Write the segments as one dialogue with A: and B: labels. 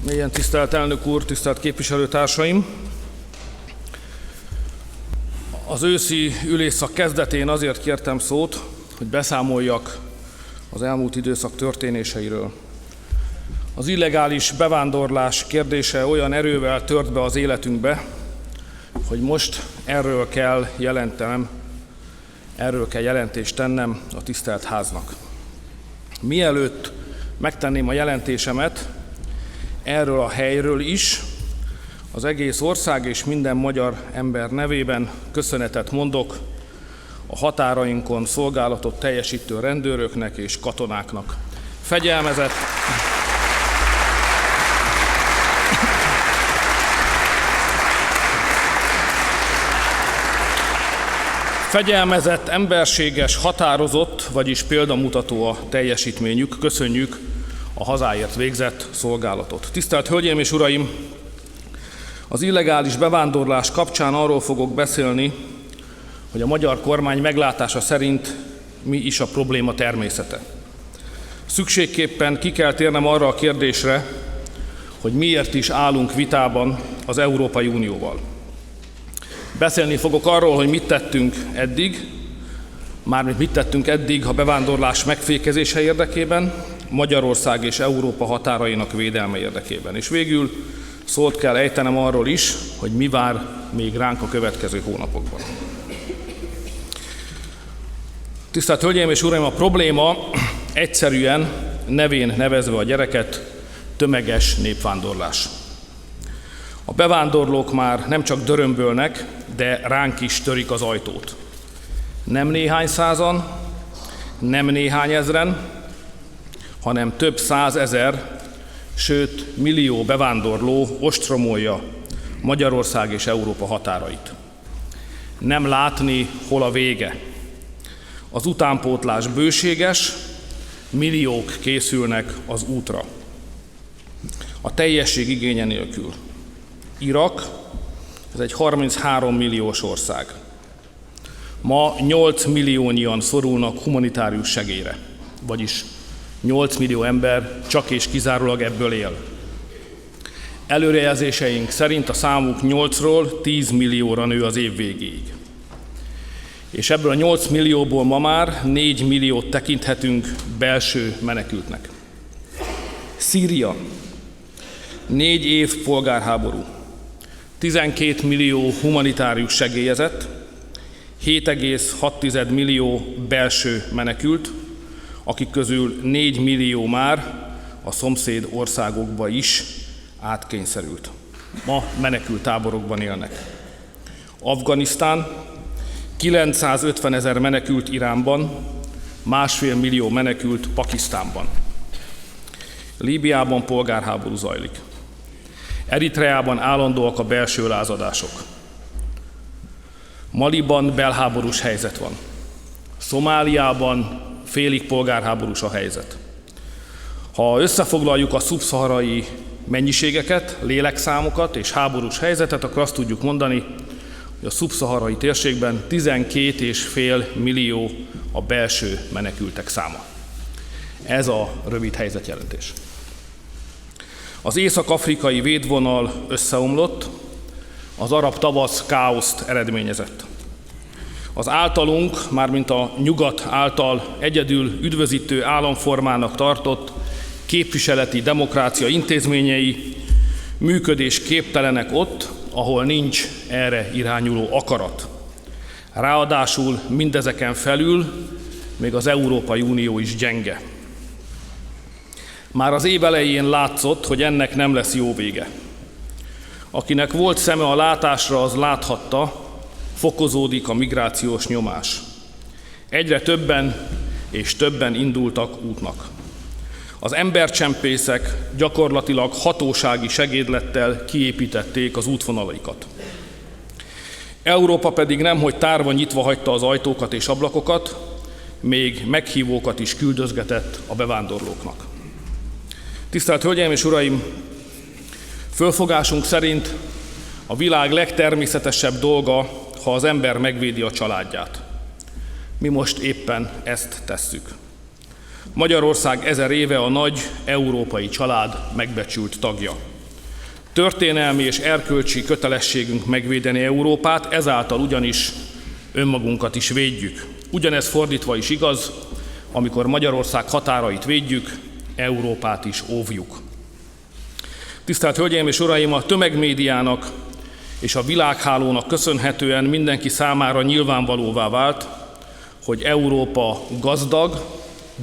A: Mélyen tisztelt elnök úr, tisztelt képviselőtársaim! Az őszi ülésszak kezdetén azért kértem szót, hogy beszámoljak az elmúlt időszak történéseiről. Az illegális bevándorlás kérdése olyan erővel tört be az életünkbe, hogy most erről kell jelentést tennem a tisztelt háznak. Mielőtt megtenném a jelentésemet, erről a helyről is az egész ország és minden magyar ember nevében köszönetet mondok a határainkon szolgálatot teljesítő rendőröknek és katonáknak. Fegyelmezett, emberséges, határozott, vagyis példamutató a teljesítményük. Köszönjük a hazáért végzett szolgálatot. Tisztelt Hölgyeim és Uraim! Az illegális bevándorlás kapcsán arról fogok beszélni, hogy a magyar kormány meglátása szerint mi is a probléma természete. Szükségképpen ki kell térnem arra a kérdésre, hogy miért is állunk vitában az Európai Unióval. Beszélni fogok arról, hogy mit tettünk eddig a bevándorlás megfékezése érdekében, Magyarország és Európa határainak védelme érdekében. És végül szót kell ejtenem arról is, hogy mi vár még ránk a következő hónapokban. Tisztelt Hölgyeim és Uraim, a probléma egyszerűen, nevén nevezve a gyereket, tömeges népvándorlás. A bevándorlók már nem csak dörömbölnek, de ránk is törik az ajtót. Nem néhány százan, nem néhány ezren, hanem több százezer, sőt millió bevándorló ostromolja Magyarország és Európa határait. Nem látni, hol a vége. Az utánpótlás bőséges, milliók készülnek az útra. A teljesség igénye nélkül. Irak, ez egy 33 milliós ország. Ma 8 milliónyian szorulnak humanitárius segélyre, vagyis 8 millió ember csak és kizárólag ebből él. Előrejelzéseink szerint a számuk 8-ról 10 millióra nő az év végéig. És ebből a 8 millióból ma már 4 milliót tekinthetünk belső menekültnek. Szíria. 4 év polgárháború. 12 millió humanitárius segélyezett, 7,6 millió belső menekült, akik közül 4 millió már a szomszéd országokba is átkényszerült. Ma menekülttáborokban élnek. Afganisztán, 950 000 menekült Iránban, 1,5 millió menekült Pakisztánban. Líbiában polgárháború zajlik. Eritreában állandóak a belső lázadások. Maliban belháborús helyzet van. Szomáliában félig polgárháborús a helyzet. Ha összefoglaljuk a szubszaharai mennyiségeket, lélekszámokat és háborús helyzetet, akkor azt tudjuk mondani, hogy a szubszaharai térségben 12,5 millió a belső menekültek száma. Ez a rövid helyzetjelentés. Az észak-afrikai védvonal összeomlott, az arab tavasz káoszt eredményezett. Az általunk, mármint a nyugat által egyedül üdvözítő államformának tartott képviseleti demokrácia intézményei működésképtelenek ott, ahol nincs erre irányuló akarat. Ráadásul mindezeken felül még az Európai Unió is gyenge. Már az év elején látszott, hogy ennek nem lesz jó vége. Akinek volt szeme a látásra, az láthatta, fokozódik a migrációs nyomás. Egyre többen és többen indultak útnak. Az embercsempészek gyakorlatilag hatósági segédlettel kiépítették az útvonalaikat. Európa pedig nemhogy tárva nyitva hagyta az ajtókat és ablakokat, még meghívókat is küldözgetett a bevándorlóknak. Tisztelt Hölgyeim és Uraim! Fölfogásunk szerint a világ legtermészetesebb dolga, ha az ember megvédi a családját. Mi most éppen ezt tesszük. Magyarország 1000 éve a nagy európai család megbecsült tagja. Történelmi és erkölcsi kötelességünk megvédeni Európát, ezáltal ugyanis önmagunkat is védjük. Ugyanez fordítva is igaz, amikor Magyarország határait védjük, Európát is óvjuk. Tisztelt Hölgyeim és Uraim, a tömegmédiának és a világhálónak köszönhetően mindenki számára nyilvánvalóvá vált, hogy Európa gazdag,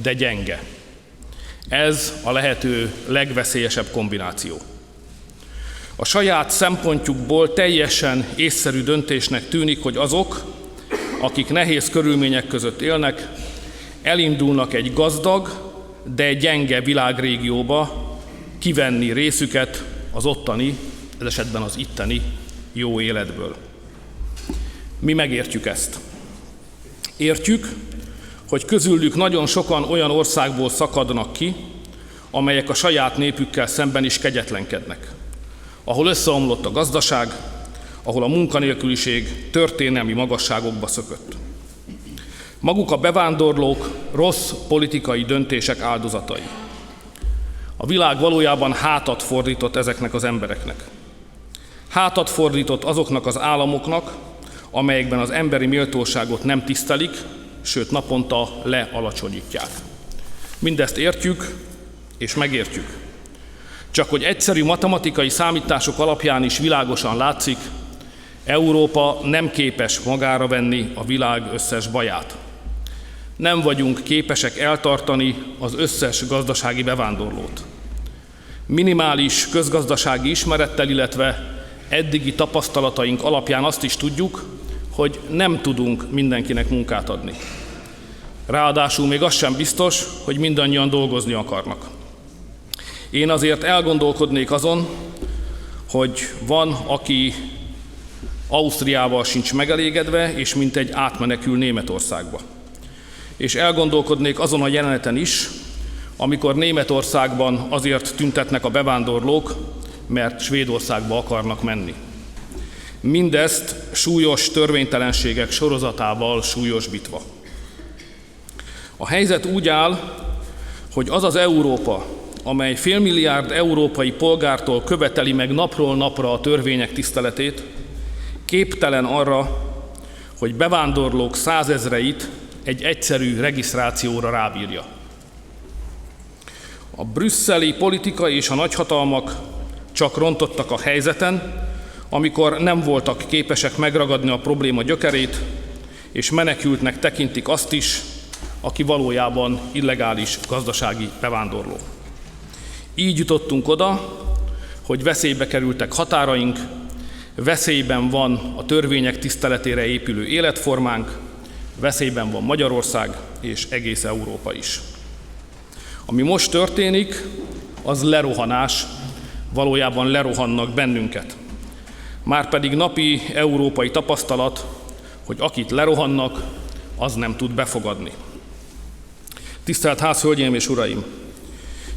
A: de gyenge. Ez a lehető legveszélyesebb kombináció. A saját szempontjukból teljesen észszerű döntésnek tűnik, hogy azok, akik nehéz körülmények között élnek, elindulnak egy gazdag, de gyenge világrégióba kivenni részüket az ottani, ez esetben az itteni jó életből. Mi megértjük ezt. Értjük, hogy közülük nagyon sokan olyan országból szakadnak ki, amelyek a saját népükkel szemben is kegyetlenkednek, ahol összeomlott a gazdaság, ahol a munkanélküliség történelmi magasságokba szökött. Maguk a bevándorlók rossz politikai döntések áldozatai. A világ valójában hátat fordított ezeknek az embereknek. Hátat fordított azoknak az államoknak, amelyekben az emberi méltóságot nem tisztelik, sőt naponta lealacsonyítják. Mindezt értjük és megértjük. Csak hogy egyszerű matematikai számítások alapján is világosan látszik, Európa nem képes magára venni a világ összes baját. Nem vagyunk képesek eltartani az összes gazdasági bevándorlót. Minimális közgazdasági ismerettel, illetve eddigi tapasztalataink alapján azt is tudjuk, hogy nem tudunk mindenkinek munkát adni. Ráadásul még az sem biztos, hogy mindannyian dolgozni akarnak. Én azért elgondolkodnék azon, hogy van, aki Ausztriával sincs megelégedve, és mintegy átmenekül Németországba. És elgondolkodnék azon a jeleneten is, amikor Németországban azért tüntetnek a bevándorlók, mert Svédországba akarnak menni. Mindezt súlyos törvénytelenségek sorozatával súlyosbítva. A helyzet úgy áll, hogy az az Európa, amely félmilliárd európai polgártól követeli meg napról napra a törvények tiszteletét, képtelen arra, hogy bevándorlók százezreit egy egyszerű regisztrációra rábírja. A brüsszeli politika és a nagyhatalmak csak rontottak a helyzeten, amikor nem voltak képesek megragadni a probléma gyökerét, és menekültnek tekintik azt is, aki valójában illegális gazdasági bevándorló. Így jutottunk oda, hogy veszélybe kerültek határaink, veszélyben van a törvények tiszteletére épülő életformánk, veszélyben van Magyarország és egész Európa is. Ami most történik, az lerohanás, valójában lerohannak bennünket. Márpedig napi európai tapasztalat, hogy akit lerohannak, az nem tud befogadni. Tisztelt Ház, hölgyeim és uraim!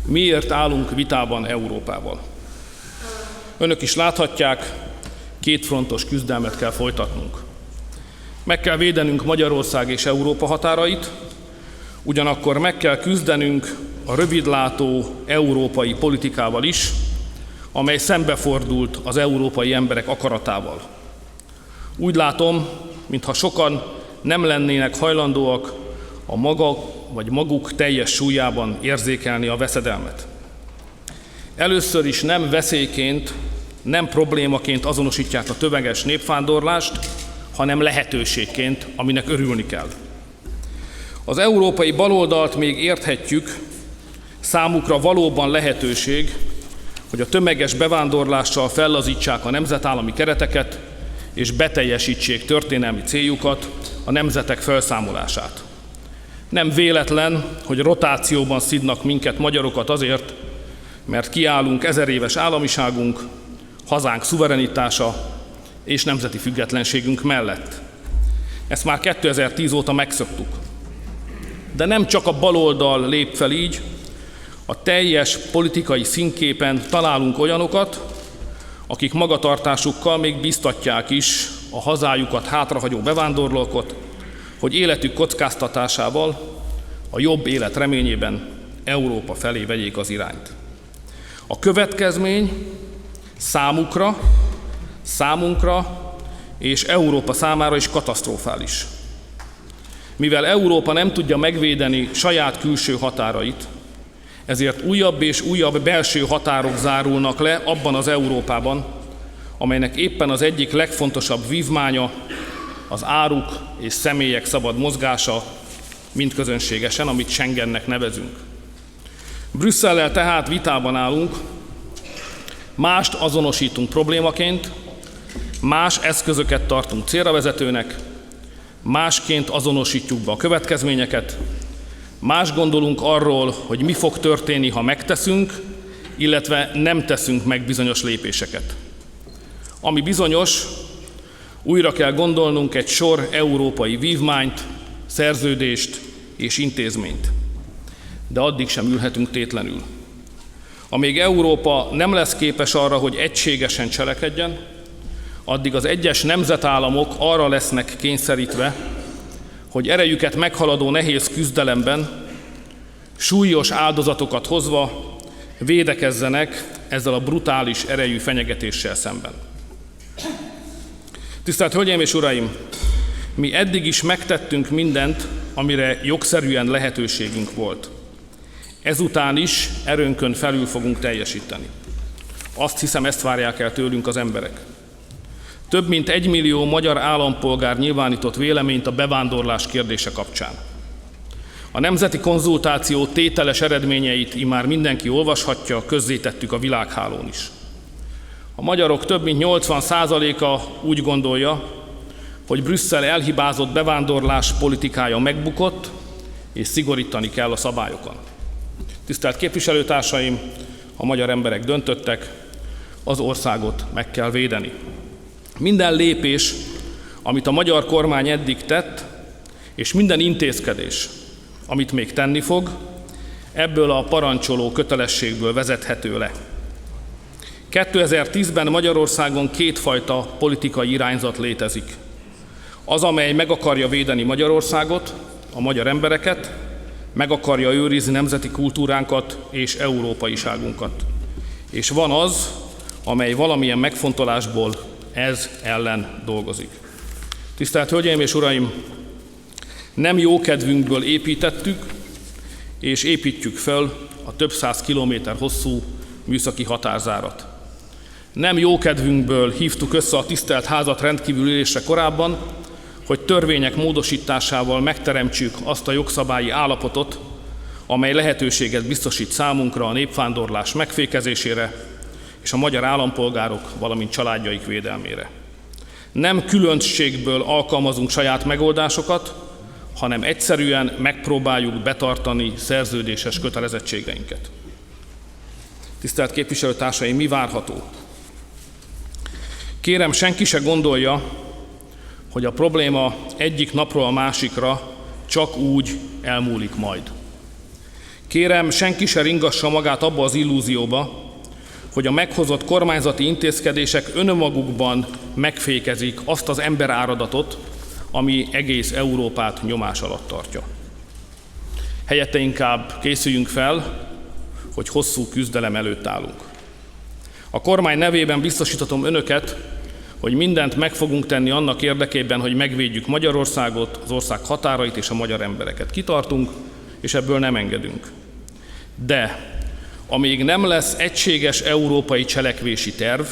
A: Miért állunk vitában Európával? Önök is láthatják, kétfrontos küzdelmet kell folytatnunk. Meg kell védenünk Magyarország és Európa határait, ugyanakkor meg kell küzdenünk a rövidlátó európai politikával is, amely szembefordult az európai emberek akaratával. Úgy látom, mintha sokan nem lennének hajlandóak a maguk teljes súlyában érzékelni a veszedelmet. Először is nem veszélyként, nem problémaként azonosítják a tömeges népvándorlást, hanem lehetőségként, aminek örülni kell. Az európai baloldalt még érthetjük, számukra valóban lehetőség, hogy a tömeges bevándorlással fellazítsák a nemzetállami kereteket, és beteljesítsék történelmi céljukat, a nemzetek felszámolását. Nem véletlen, hogy rotációban szidnak minket, magyarokat azért, mert kiállunk 1000 éves államiságunk, hazánk szuverenitása és nemzeti függetlenségünk mellett. Ezt már 2010 óta megszoktuk. De nem csak a baloldal lép fel így, a teljes politikai színképen találunk olyanokat, akik magatartásukkal még biztatják is a hazájukat hátrahagyó bevándorlókat, hogy életük kockáztatásával a jobb élet reményében Európa felé vegyék az irányt. A következmény számunkra és Európa számára is katasztrofális. Mivel Európa nem tudja megvédeni saját külső határait, ezért újabb és újabb belső határok zárulnak le abban az Európában, amelynek éppen az egyik legfontosabb vívmánya az áruk és személyek szabad mozgása, mind közönségesen, amit Schengennek nevezünk. Brüsszellel tehát vitában állunk, mást azonosítunk problémaként, más eszközöket tartunk célra vezetőnek, másként azonosítjuk be a következményeket, más gondolunk arról, hogy mi fog történni, ha megteszünk, illetve nem teszünk meg bizonyos lépéseket. Ami bizonyos, újra kell gondolnunk egy sor európai vívmányt, szerződést és intézményt. De addig sem ülhetünk tétlenül. Amíg Európa nem lesz képes arra, hogy egységesen cselekedjen, addig az egyes nemzetállamok arra lesznek kényszerítve, hogy erejüket meghaladó nehéz küzdelemben, súlyos áldozatokat hozva védekezzenek ezzel a brutális erejű fenyegetéssel szemben. Tisztelt Hölgyeim és Uraim! Mi eddig is megtettünk mindent, amire jogszerűen lehetőségünk volt. Ezután is erőnkön felül fogunk teljesíteni. Azt hiszem, ezt várják el tőlünk az emberek. Több mint 1 millió magyar állampolgár nyilvánított véleményt a bevándorlás kérdése kapcsán. A nemzeti konzultáció tételes eredményeit immár mindenki olvashatja, közzétettük a világhálón is. A magyarok több mint 80%-a úgy gondolja, hogy Brüsszel elhibázott bevándorlás politikája megbukott, és szigorítani kell a szabályokon. Tisztelt képviselőtársaim, a magyar emberek döntöttek, az országot meg kell védeni. Minden lépés, amit a magyar kormány eddig tett, és minden intézkedés, amit még tenni fog, ebből a parancsoló kötelességből vezethető le. 2010-ben Magyarországon kétfajta politikai irányzat létezik. Az, amely meg akarja védeni Magyarországot, a magyar embereket, meg akarja őrizni nemzeti kultúránkat és európaiságunkat. És van az, amely valamilyen megfontolásból ez ellen dolgozik. Tisztelt Hölgyeim és Uraim! Nem jókedvünkből építettük és építjük föl a több száz kilométer hosszú műszaki határzárat. Nem jókedvünkből hívtuk össze a tisztelt házat rendkívüli ülésre korábban, hogy törvények módosításával megteremtsük azt a jogszabályi állapotot, amely lehetőséget biztosít számunkra a népvándorlás megfékezésére és a magyar állampolgárok, valamint családjaik védelmére. Nem különbségből alkalmazunk saját megoldásokat, hanem egyszerűen megpróbáljuk betartani szerződéses kötelezettségeinket. Tisztelt képviselőtársaim, mi várható? Kérem, senki se gondolja, hogy a probléma egyik napról a másikra csak úgy elmúlik majd. Kérem, senki se ringassa magát abba az illúzióba, hogy a meghozott kormányzati intézkedések önmagukban megfékezik azt az emberáradatot, ami egész Európát nyomás alatt tartja. Helyette inkább készüljünk fel, hogy hosszú küzdelem előtt állunk. A kormány nevében biztosítatom önöket, hogy mindent meg fogunk tenni annak érdekében, hogy megvédjük Magyarországot, az ország határait és a magyar embereket. Kitartunk, és ebből nem engedünk. De amíg nem lesz egységes európai cselekvési terv,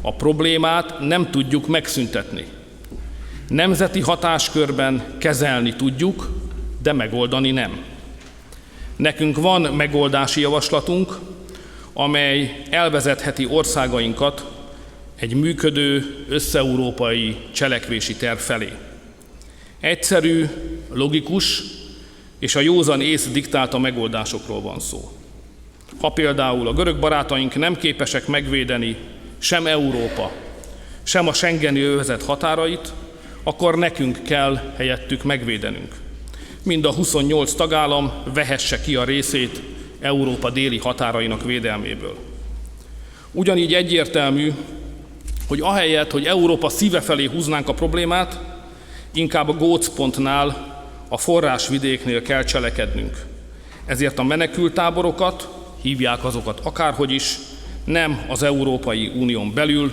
A: a problémát nem tudjuk megszüntetni. Nemzeti hatáskörben kezelni tudjuk, de megoldani nem. Nekünk van megoldási javaslatunk, amely elvezetheti országainkat egy működő, összeurópai cselekvési terv felé. Egyszerű, logikus és a józan ész diktálta megoldásokról van szó. Ha például a görög barátaink nem képesek megvédeni sem Európa, sem a schengeni övezet határait, akkor nekünk kell helyettük megvédenünk. Mind a 28 tagállam vehesse ki a részét Európa déli határainak védelméből. Ugyanígy egyértelmű, hogy ahelyett, hogy Európa szíve felé húznánk a problémát, inkább a gócpontnál, a forrásvidéknél kell cselekednünk. Ezért a menekülttáborokat, hívják azokat akárhogy is, nem az Európai Unión belül,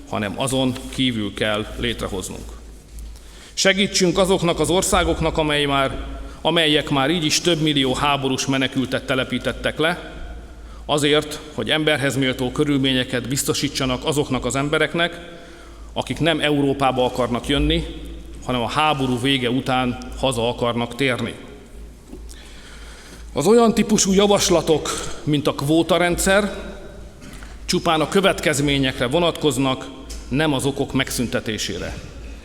A: hanem azon kívül kell létrehoznunk. Segítsünk azoknak az országoknak, amelyek már így is több millió háborús menekültet telepítettek le, azért, hogy emberhez méltó körülményeket biztosítsanak azoknak az embereknek, akik nem Európába akarnak jönni, hanem a háború vége után haza akarnak térni. Az olyan típusú javaslatok, mint a kvótarendszer, csupán a következményekre vonatkoznak, nem az okok megszüntetésére.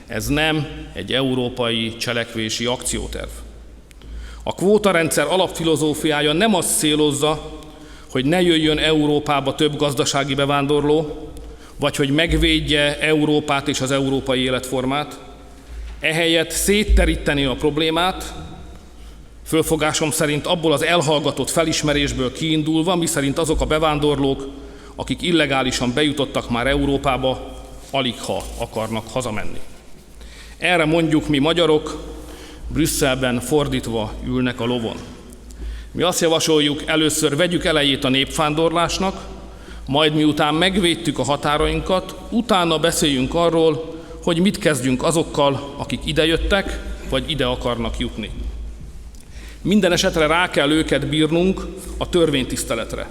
A: Ez nem egy európai cselekvési akcióterv. A kvótarendszer alapfilozófiája nem azt célozza, hogy ne jöjjön Európába több gazdasági bevándorló, vagy hogy megvédje Európát és az európai életformát. Ehelyett szétteríteni a problémát, fölfogásom szerint abból az elhallgatott felismerésből kiindulva, miszerint azok a bevándorlók, akik illegálisan bejutottak már Európába, aligha akarnak hazamenni. Erre mondjuk mi magyarok, Brüsszelben fordítva ülnek a lovon. Mi azt javasoljuk, először vegyük elejét a népvándorlásnak, majd miután megvédtük a határainkat, utána beszéljünk arról, hogy mit kezdjünk azokkal, akik idejöttek, vagy ide akarnak jutni. Minden esetre rá kell őket bírnunk a törvénytiszteletre.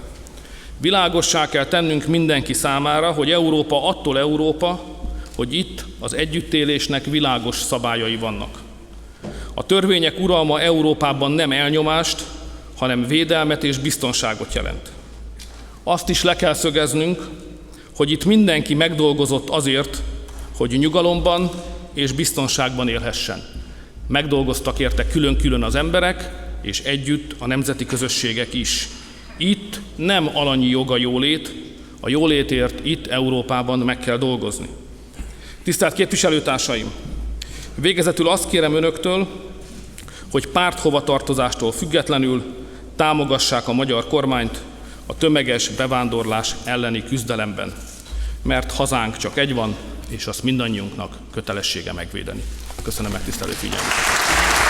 A: Világossá kell tennünk mindenki számára, hogy Európa attól Európa, hogy itt az együttélésnek világos szabályai vannak. A törvények uralma Európában nem elnyomást, hanem védelmet és biztonságot jelent. Azt is le kell szögeznünk, hogy itt mindenki megdolgozott azért, hogy nyugalomban és biztonságban élhessen. Megdolgoztak érte külön-külön az emberek, és együtt a nemzeti közösségek is. Itt nem alanyi jog a jólét, a jólétért itt Európában meg kell dolgozni. Tisztelt képviselőtársaim! Végezetül azt kérem önöktől, hogy párthovatartozástól függetlenül támogassák a magyar kormányt a tömeges bevándorlás elleni küzdelemben, mert hazánk csak egy van, és azt mindannyiunknak kötelessége megvédeni. Köszönöm megtisztelő figyelmet!